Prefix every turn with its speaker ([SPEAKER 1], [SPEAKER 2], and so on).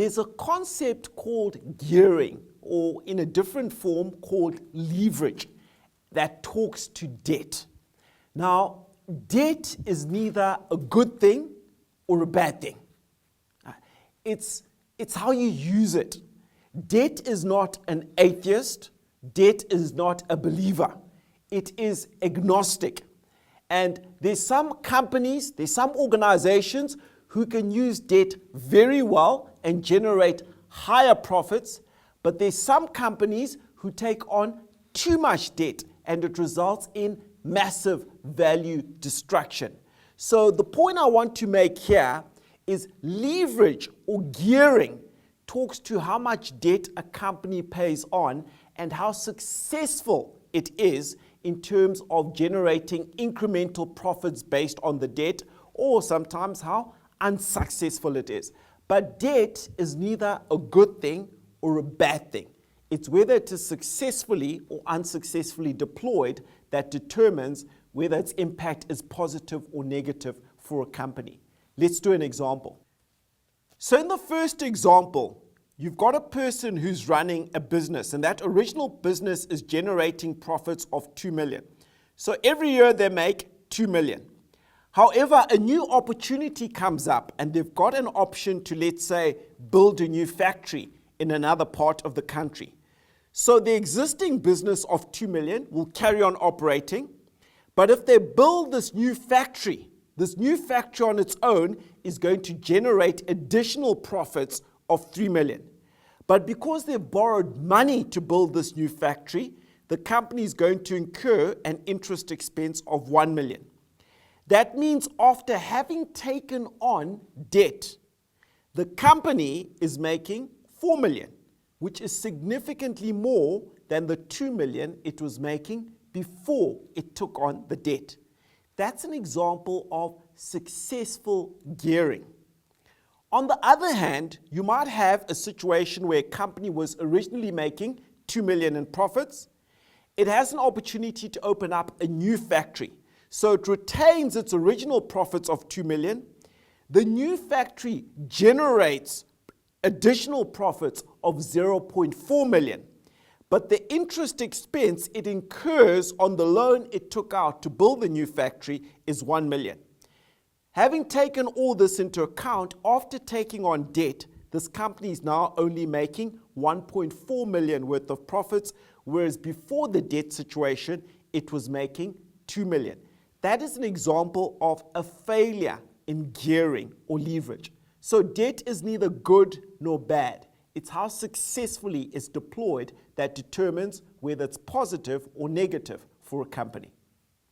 [SPEAKER 1] there's a concept called gearing, or in a different form called leverage, that talks to debt. Now, debt is neither a good thing or a bad thing. It's how you use it. Debt is not an atheist. Debt is not a believer. It is agnostic. And there's some companies, there's some organizations who can use debt very well and generate higher profits, but there's some companies who take on too much debt and it results in massive value destruction. So the point I want to make here is leverage or gearing talks to how much debt a company pays on and how successful it is in terms of generating incremental profits based on the debt, or sometimes how unsuccessful it is. But debt is neither a good thing or a bad thing. It's whether it is successfully or unsuccessfully deployed that determines whether its impact is positive or negative for a company. Let's do an example. So in the first example, you've got a person who's running a business, and that original business is generating profits of 2 million. So every year they make 2 million. However, a new opportunity comes up and they've got an option to, let's say, build a new factory in another part of the country. So the existing business of 2 million will carry on operating, but if they build this new factory on its own is going to generate additional profits of 3 million. But because they've borrowed money to build this new factory, the company is going to incur an interest expense of 1 million. That means after having taken on debt, the company is making 4 million, which is significantly more than the 2 million it was making before it took on the debt. That's an example of successful gearing. On the other hand, you might have a situation where a company was originally making 2 million in profits. It has an opportunity to open up a new factory. So it retains its original profits of 2 million. The new factory generates additional profits of 0.4 million. But the interest expense it incurs on the loan it took out to build the new factory is 1 million. Having taken all this into account, after taking on debt, this company is now only making 1.4 million worth of profits, whereas before the debt situation, it was making 2 million. That is an example of a failure in gearing or leverage. So debt is neither good nor bad. It's how successfully it's deployed that determines whether it's positive or negative for a company.